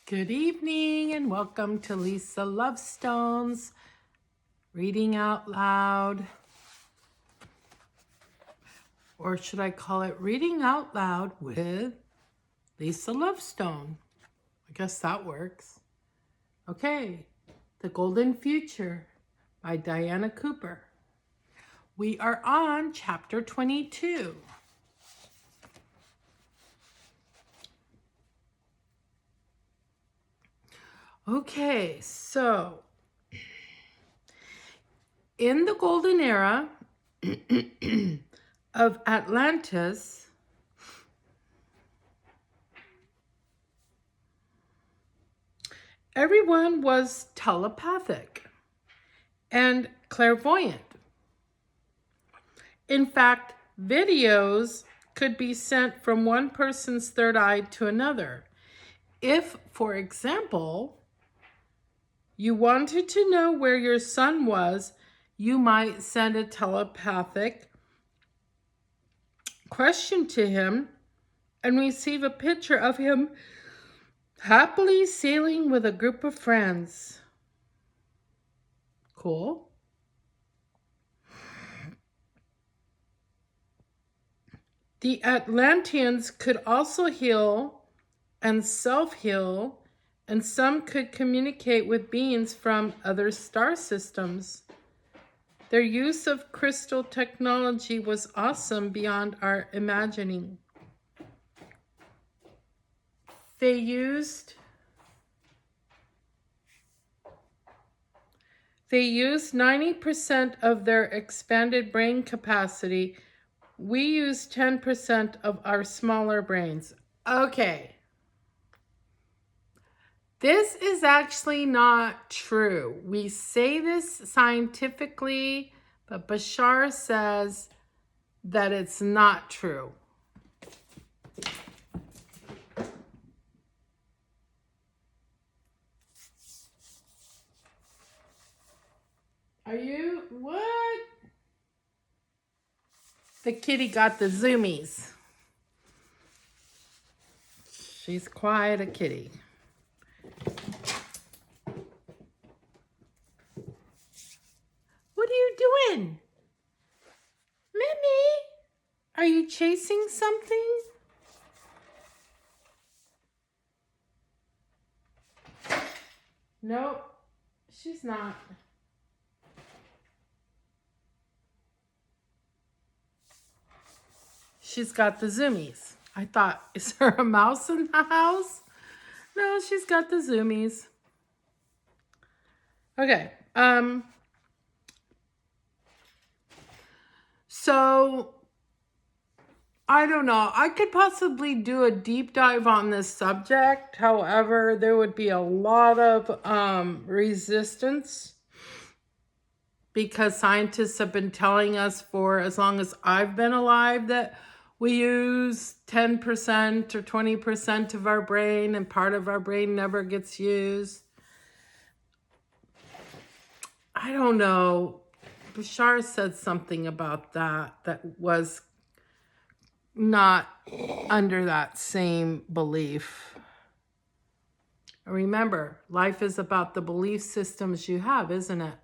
Good evening and welcome to Lisa Lovestone's Reading Out Loud. Or should I call it Reading Out Loud with Lisa Lovestone? I guess that works. Okay, The Golden Future by Diana Cooper. We are on chapter 22. Okay, so in the golden era of Atlantis, everyone was telepathic and clairvoyant. In fact, videos could be sent from one person's third eye to another. If, for example, you wanted to know where your son was, you might send a telepathic question to him and receive a picture of him happily sailing with a group of friends. Cool. The Atlanteans could also heal and self-heal, and some could communicate with beings from other star systems. Their use of crystal technology was awesome beyond our imagining. They used 90% of their expanded brain capacity. We use 10% of our smaller brains. Okay. This is actually not true. We say this scientifically, but Bashar says that it's not true. Are you, what? The kitty got the zoomies. She's quite a kitty. What are you doing? Mimi, are you chasing something? Nope, she's not. She's got the zoomies. I thought, is there a mouse in the house? No, she's got the zoomies. Okay. So I don't know. I could possibly do a deep dive on this subject. However, there would be a lot of resistance because scientists have been telling us for as long as I've been alive that we use 10% or 20% of our brain and part of our brain never gets used. I don't know. Bashar said something about that was not under that same belief. Remember, life is about the belief systems you have, isn't it?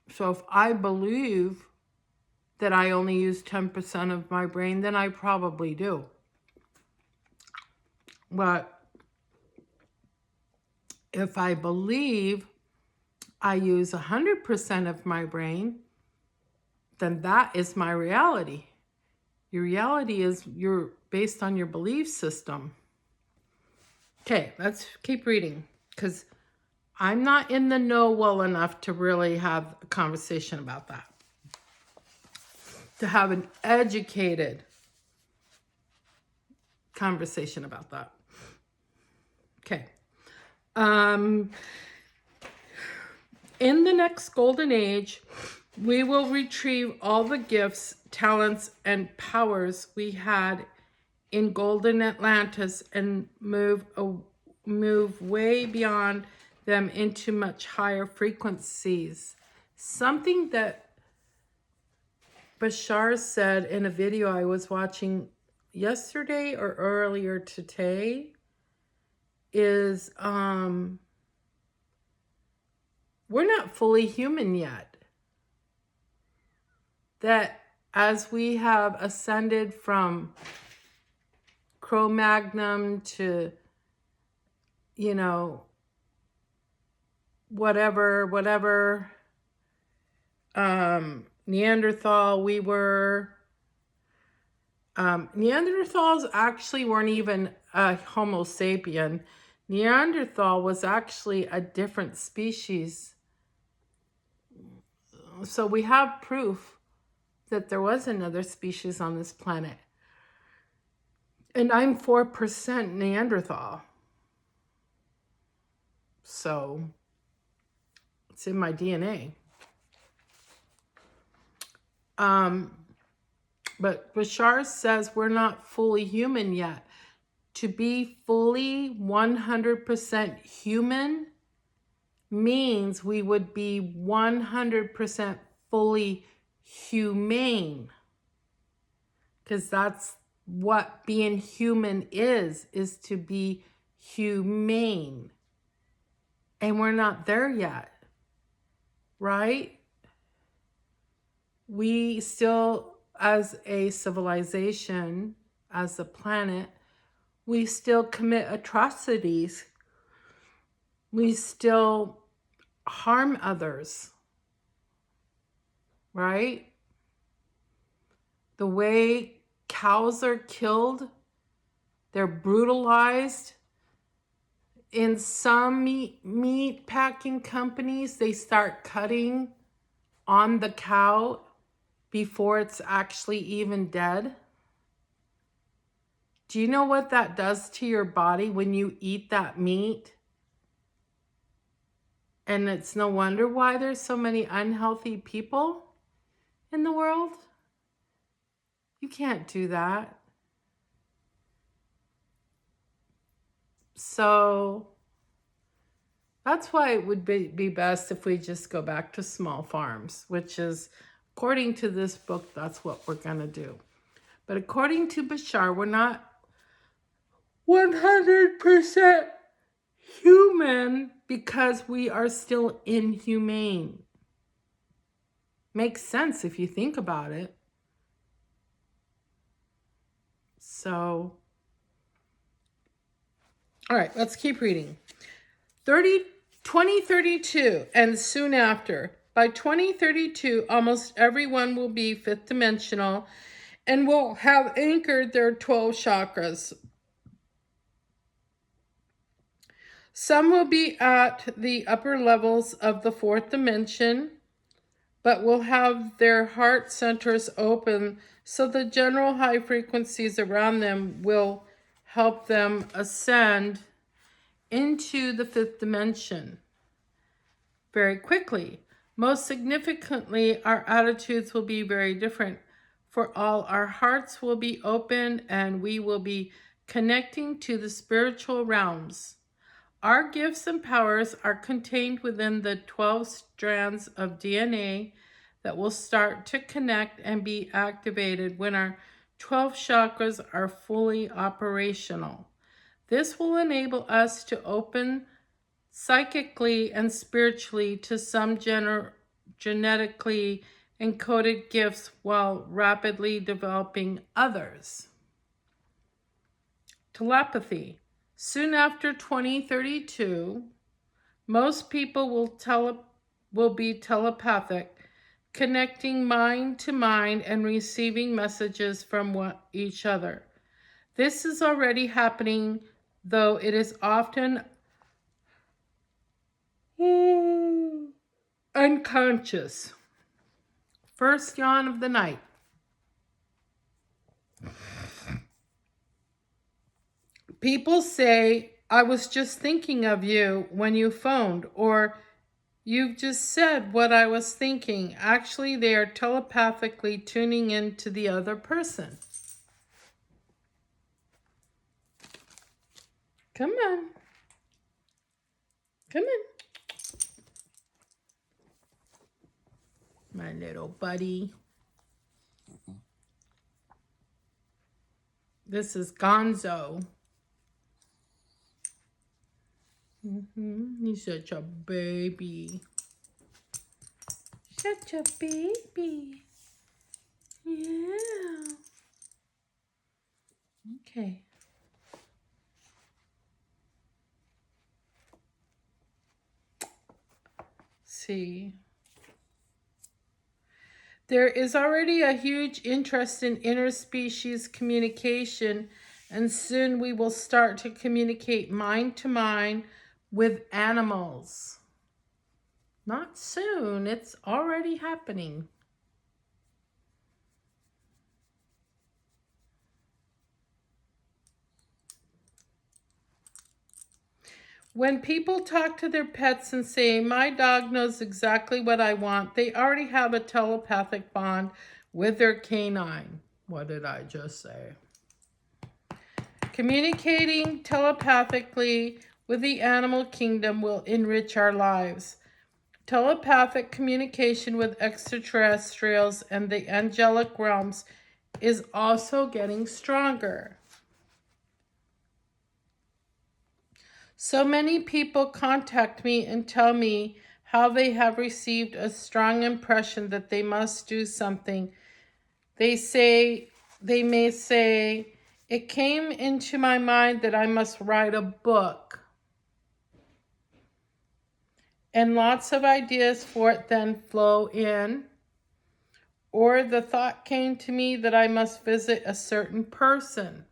So if I believe that I only use 10% of my brain, then I probably do. But if I believe I use 100% of my brain, then that is my reality. Your reality is you're based on your belief system. Okay, let's keep reading because I'm not in the know well enough to really have a conversation about that. To have an educated conversation about that. Okay. In the next golden age, we will retrieve all the gifts, talents, and powers we had in golden Atlantis and move way beyond them into much higher frequencies. Something that Bashar said in a video I was watching yesterday or earlier today is we're not fully human yet. That as we have ascended from Cro-Magnon to, you know, whatever, Neanderthal we were. Neanderthals actually weren't even a Homo sapien. Neanderthal was actually a different species. So we have proof that there was another species on this planet. And I'm 4% Neanderthal. So it's in my DNA. But Bashar says we're not fully human yet. To be fully 100% human means we would be 100% fully humane. Because that's what being human is to be humane. And we're not there yet, right? We still, as a civilization, as a planet, we still commit atrocities. We still harm others, right? The way cows are killed, they're brutalized. In some meat packing companies, they start cutting on the cow before it's actually even dead. Do you know what that does to your body when you eat that meat? And it's no wonder why there's so many unhealthy people in the world. You can't do that. So that's why it would be best if we just go back to small farms, which is, according to this book, that's what we're going to do. But according to Bashar, we're not 100% human because we are still inhumane. Makes sense if you think about it. So, all right, let's keep reading. 2032 and soon after. By 2032, almost everyone will be fifth dimensional and will have anchored their 12 chakras. Some will be at the upper levels of the fourth dimension, but will have their heart centers open so the general high frequencies around them will help them ascend into the fifth dimension very quickly. Most significantly, our attitudes will be very different, for all our hearts will be open and we will be connecting to the spiritual realms. Our gifts and powers are contained within the 12 strands of DNA that will start to connect and be activated when our 12 chakras are fully operational. This will enable us to open psychically and spiritually to some genetically encoded gifts while rapidly developing others. Telepathy. Soon after 2032, most people will be telepathic, connecting mind to mind and receiving messages from each other. This is already happening, though it is often unconscious. First yawn of the night. People say, I was just thinking of you when you phoned, or you've just said what I was thinking. Actually, they are telepathically tuning into the other person. Come on. Come on. My little buddy. This is Gonzo. He's such a baby. Such a baby. Yeah. Okay. See. There is already a huge interest in interspecies communication, and soon we will start to communicate mind to mind with animals. Not soon, it's already happening. When people talk to their pets and say, my dog knows exactly what I want, they already have a telepathic bond with their canine. What did I just say? Communicating telepathically with the animal kingdom will enrich our lives. Telepathic communication with extraterrestrials and the angelic realms is also getting stronger. So many people contact me and tell me how they have received a strong impression that they must do something. They may say, it came into my mind that I must write a book. And lots of ideas for it then flow in. Or the thought came to me that I must visit a certain person.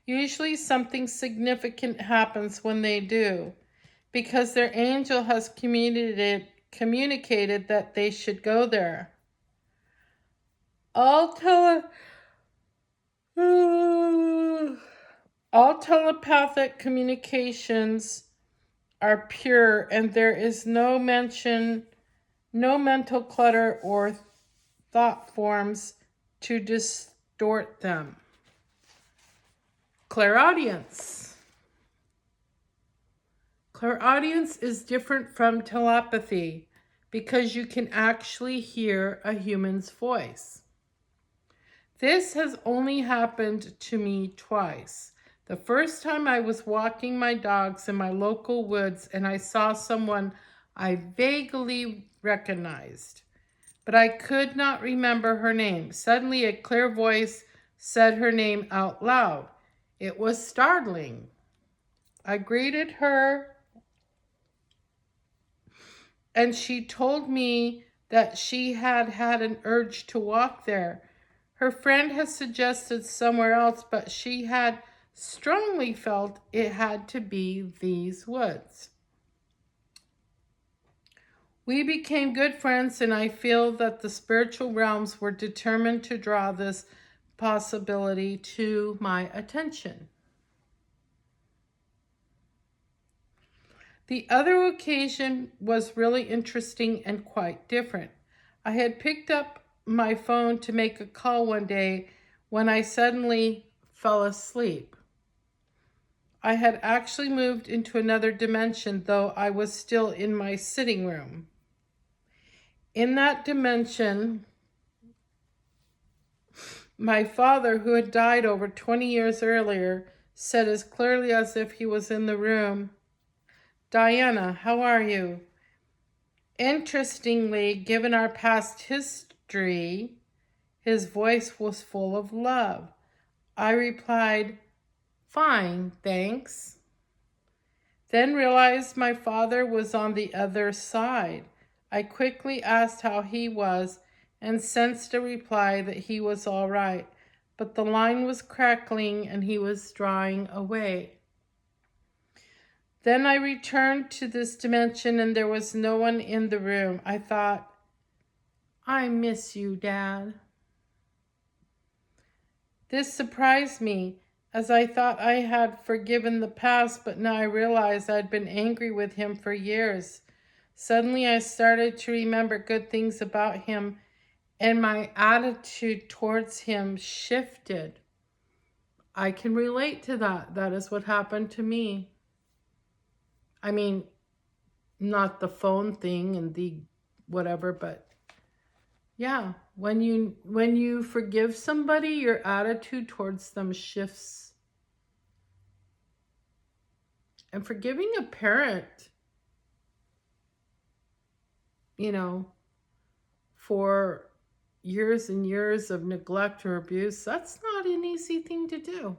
Usually something significant happens when they do, because their angel has communicated that they should go there. All telepathic communications are pure, and there is no mental clutter or thought forms to distort them. Clairaudience. Clairaudience is different from telepathy because you can actually hear a human's voice. This has only happened to me twice. The first time I was walking my dogs in my local woods and I saw someone I vaguely recognized, but I could not remember her name. Suddenly a clear voice said her name out loud. It was startling. I greeted her and she told me that she had had an urge to walk there. Her friend had suggested somewhere else, but she had strongly felt it had to be these woods. We became good friends, and I feel that the spiritual realms were determined to draw this possibility to my attention. The other occasion was really interesting and quite different. I had picked up my phone to make a call one day when I suddenly fell asleep. I had actually moved into another dimension, though I was still in my sitting room. In that dimension, my father, who had died over 20 years earlier, said as clearly as if he was in the room, Diana, how are you? Interestingly, given our past history, his voice was full of love. I replied, fine, thanks. Then realized my father was on the other side. I quickly asked how he was and sensed a reply that he was all right, but the line was crackling and he was drawing away. Then I returned to this dimension and there was no one in the room. I thought, I miss you, Dad. This surprised me, as I thought I had forgiven the past, but now I realized I'd been angry with him for years. Suddenly I started to remember good things about him, and my attitude towards him shifted. I can relate to that. That is what happened to me. I mean, not the phone thing and the whatever, but yeah, when you forgive somebody, your attitude towards them shifts. And forgiving a parent, for years and years of neglect or abuse, that's not an easy thing to do.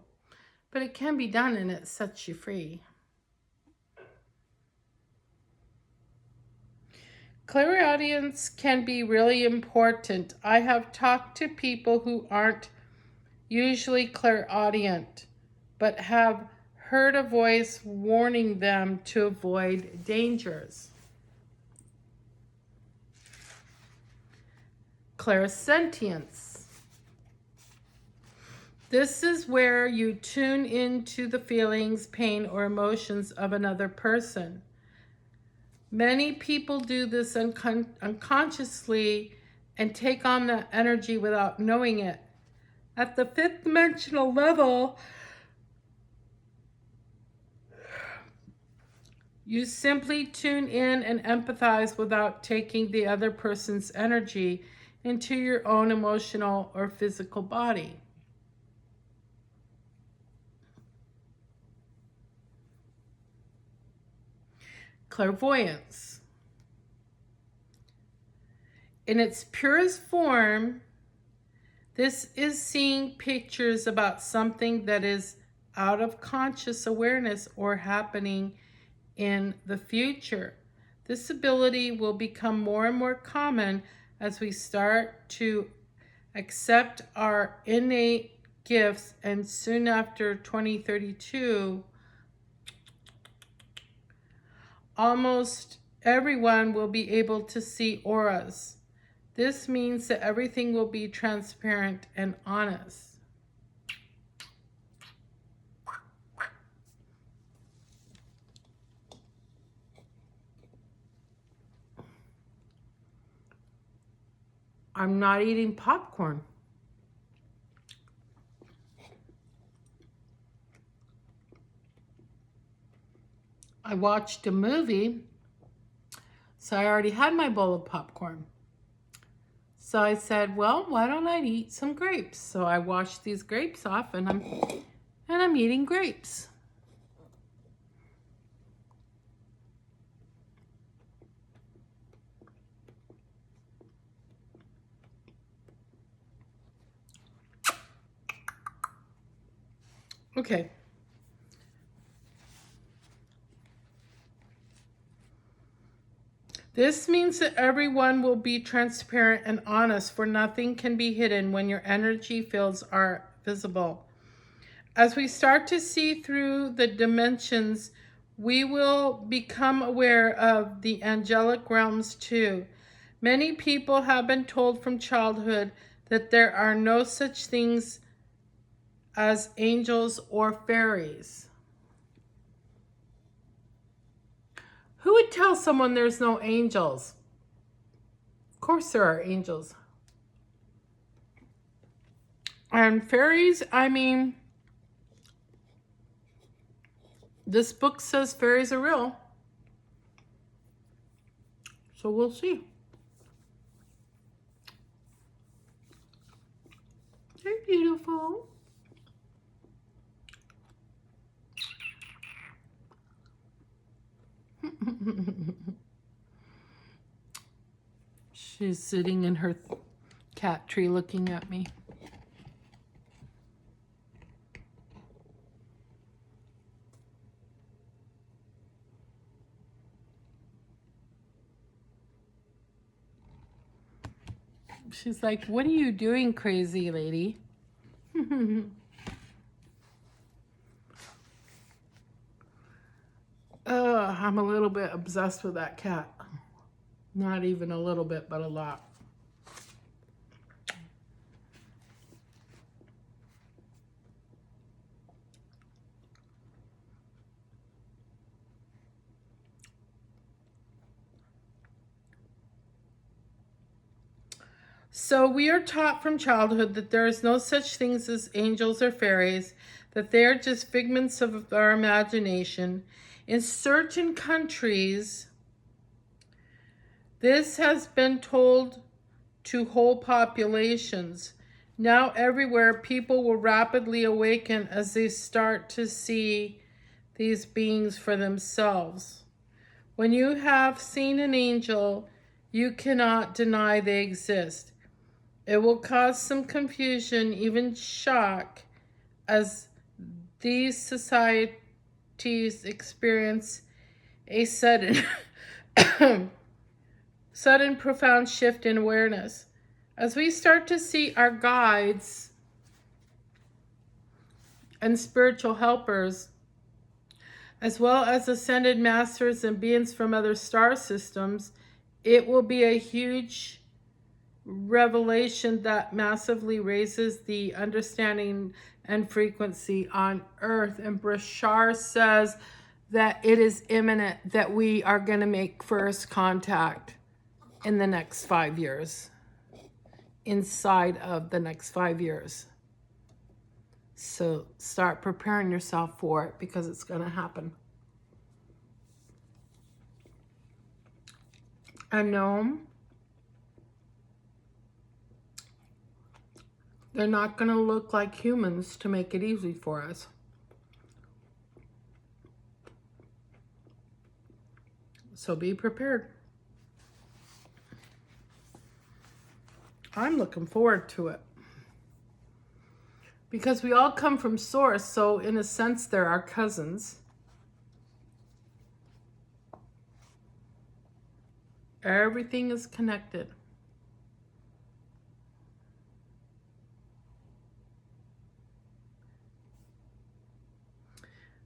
But it can be done, and it sets you free. Clairaudience can be really important. I have talked to people who aren't usually clairaudient, but have heard a voice warning them to avoid dangers. Clairsentience. This is where you tune into the feelings, pain, or emotions of another person. Many people do this unconsciously and take on the energy without knowing it. At the fifth dimensional level, you simply tune in and empathize without taking the other person's energy into your own emotional or physical body. Clairvoyance. In its purest form, this is seeing pictures about something that is out of conscious awareness or happening in the future. This ability will become more and more common as we start to accept our innate gifts, and soon after 2032, almost everyone will be able to see auras. This means that everything will be transparent and honest. I'm not eating popcorn. I watched a movie, so I already had my bowl of popcorn. So I said, well, why don't I eat some grapes? So I washed these grapes off, and I'm eating grapes. Okay. This means that everyone will be transparent and honest, for nothing can be hidden when your energy fields are visible. As we start to see through the dimensions, we will become aware of the angelic realms too. Many people have been told from childhood that there are no such things as angels or fairies. Who would tell someone there's no angels? Of course there are angels. And fairies, this book says fairies are real. So we'll see. They're beautiful. She's sitting in her cat tree looking at me. She's like, what are you doing, crazy lady? I'm a little bit obsessed with that cat. Not even a little bit, but a lot. So we are taught from childhood that there is no such things as angels or fairies, that they are just figments of our imagination. In certain countries, this has been told to whole populations. Now everywhere, people will rapidly awaken as they start to see these beings for themselves. When you have seen an angel, you cannot deny they exist. It will cause some confusion, even shock, as these societies experience a sudden, profound shift in awareness. As we start to see our guides and spiritual helpers, as well as ascended masters and beings from other star systems, it will be a huge revelation that massively raises the understanding and frequency on Earth. And Brashar says that it is imminent that we are going to make first contact in the next 5 years, inside of the next 5 years. So start preparing yourself for it, because it's going to happen. And no, they're not going to look like humans to make it easy for us. So be prepared. I'm looking forward to it. Because we all come from Source, so in a sense, they're our cousins. Everything is connected.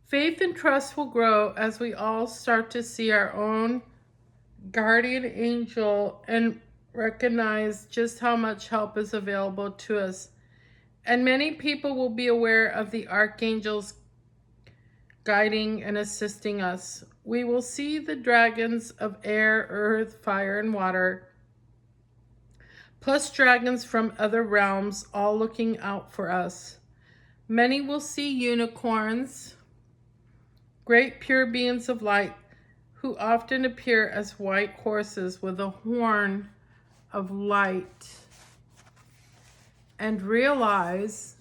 Faith and trust will grow as we all start to see our own guardian angel and recognize just how much help is available to us. And many people will be aware of the archangels guiding and assisting us. We will see the dragons of air, earth, fire, and water, plus dragons from other realms, all looking out for us. Many will see unicorns, great pure beings of light, who often appear as white horses with a horn of light, and realize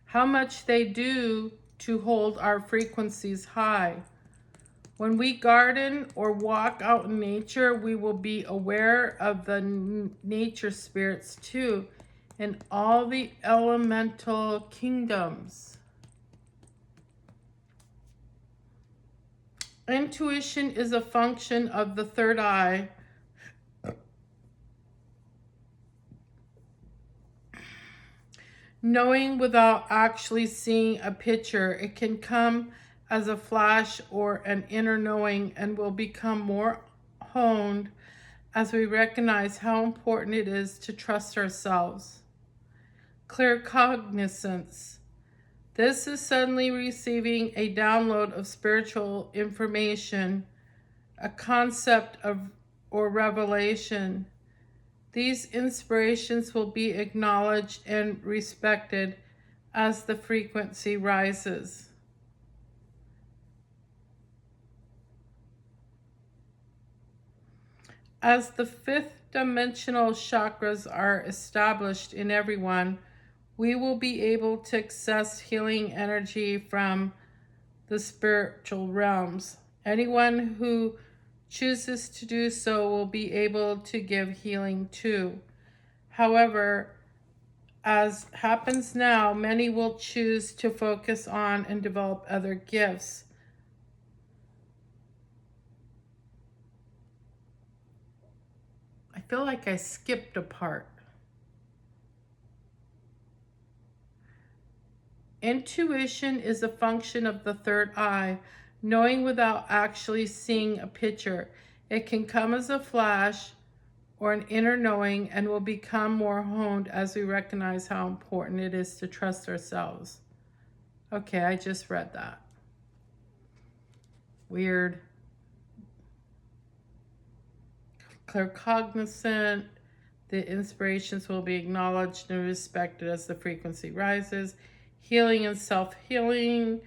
how much they do to hold our frequencies high. When we garden or walk out in nature, we will be aware of the nature spirits too, in all the elemental kingdoms. Intuition is a function of the third eye. Knowing without actually seeing a picture, it can come as a flash or an inner knowing, and will become more honed as we recognize how important it is to trust ourselves. Claircogniscence. This is suddenly receiving a download of spiritual information, a concept of or revelation. These inspirations will be acknowledged and respected as the frequency rises. As the fifth dimensional chakras are established in everyone, we will be able to access healing energy from the spiritual realms. Anyone who chooses to do so will be able to give healing too. However, as happens now, many will choose to focus on and develop other gifts. I feel like I skipped a part. Intuition is a function of the third eye, knowing without actually seeing a picture. It can come as a flash or an inner knowing, and will become more honed as we recognize how important it is to trust ourselves. Okay, I just read that. Weird. Claircognizant. The inspirations will be acknowledged and respected as the frequency rises. Healing and self-healing.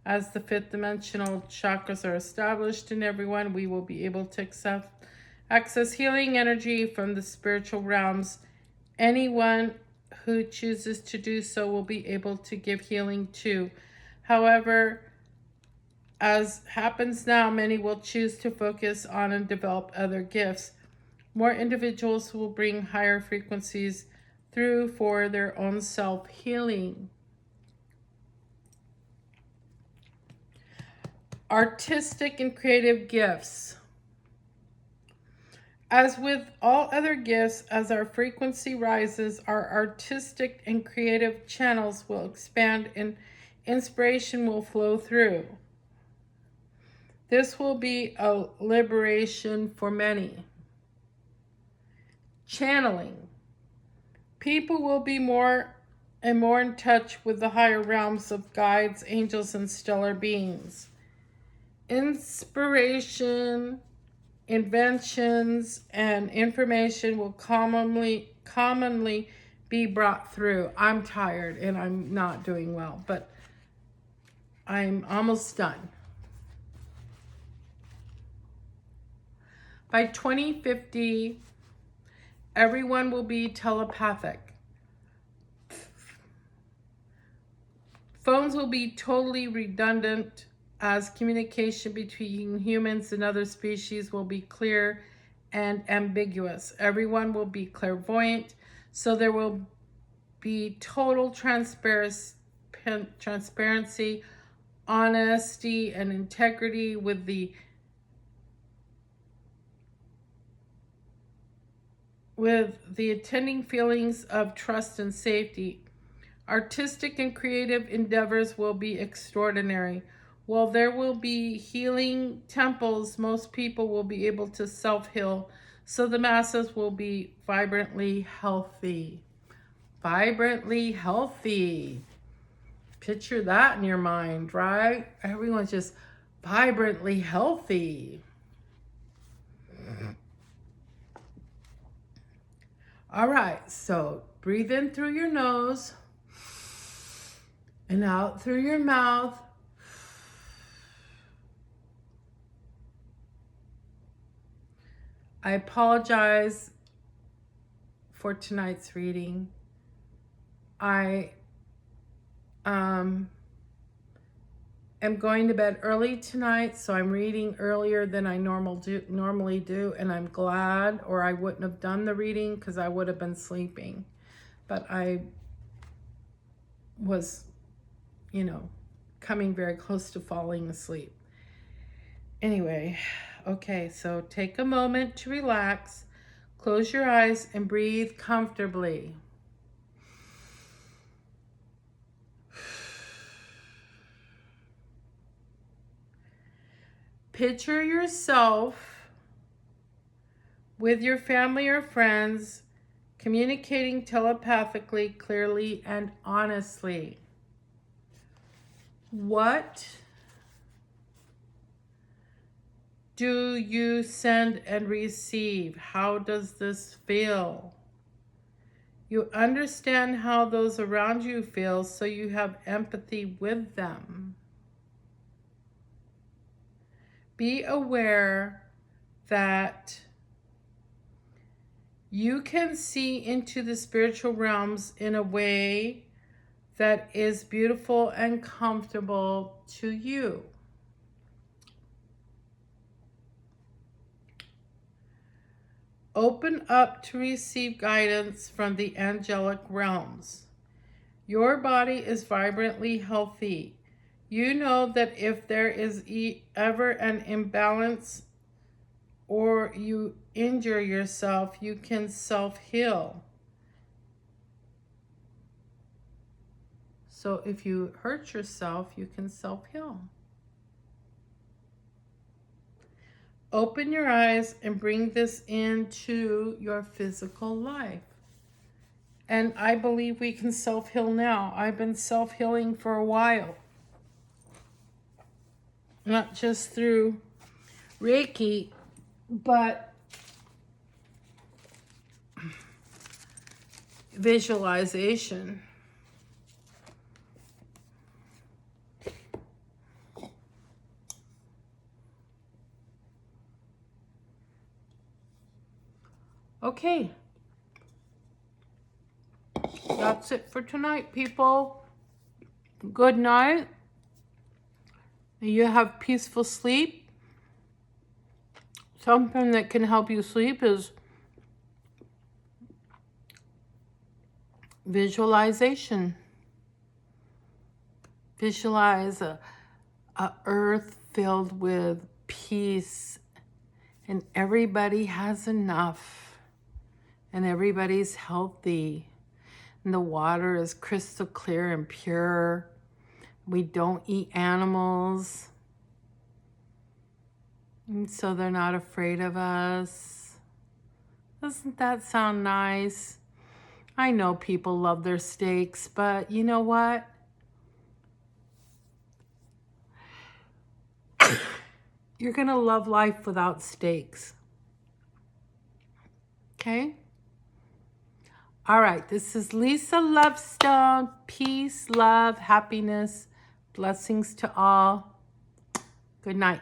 As the fifth dimensional chakras are established in everyone, we will be able to access healing energy from the spiritual realms Anyone who chooses to do so will be able to give healing too. However, as happens now, many will choose to focus on and develop other gifts. More individuals will bring higher frequencies through for their own self-healing. Artistic and creative gifts. As with all other gifts, as our frequency rises, our artistic and creative channels will expand and inspiration will flow through. This will be a liberation for many. Channeling. People will be more and more in touch with the higher realms of guides, angels, and stellar beings. Inspiration, inventions, and information will commonly be brought through. I'm tired and I'm not doing well, but I'm almost done. By 2050, everyone will be telepathic. Phones will be totally redundant, as communication between humans and other species will be clear and ambiguous. Everyone will be clairvoyant, so there will be total transparency, honesty, and integrity with the attending feelings of trust and safety. Artistic and creative endeavors will be extraordinary. While there will be healing temples, most people will be able to self-heal, so the masses will be vibrantly healthy. Vibrantly healthy. Picture that in your mind, right? Everyone's just vibrantly healthy. All right, so breathe in through your nose and out through your mouth. I apologize for tonight's reading. I am going to bed early tonight, so I'm reading earlier than I normally do, and I'm glad, or I wouldn't have done the reading because I would have been sleeping. But I was, coming very close to falling asleep. Anyway, okay, so take a moment to relax, close your eyes, and breathe comfortably. Picture yourself with your family or friends, communicating telepathically, clearly, and honestly. What do you send and receive? How does this feel? You understand how those around you feel, so you have empathy with them. Be aware that you can see into the spiritual realms in a way that is beautiful and comfortable to you. Open up to receive guidance from the angelic realms. Your body is vibrantly healthy. You know that if there is ever an imbalance or you injure yourself, you can self-heal. So if you hurt yourself, you can self-heal. Open your eyes and bring this into your physical life. And I believe we can self-heal now. I've been self-healing for a while. Not just through Reiki, but visualization. Okay. That's it for tonight, people. Good night. You have peaceful sleep. Something that can help you sleep is visualization. Visualize a earth filled with peace, and everybody has enough, and everybody's healthy, and the water is crystal clear and pure. We don't eat animals, and so they're not afraid of us. Doesn't that sound nice? I know people love their steaks, but you know what? You're going to love life without steaks. Okay? All right, this is Lisa Lovestone. Peace, love, happiness, blessings to all. Good night.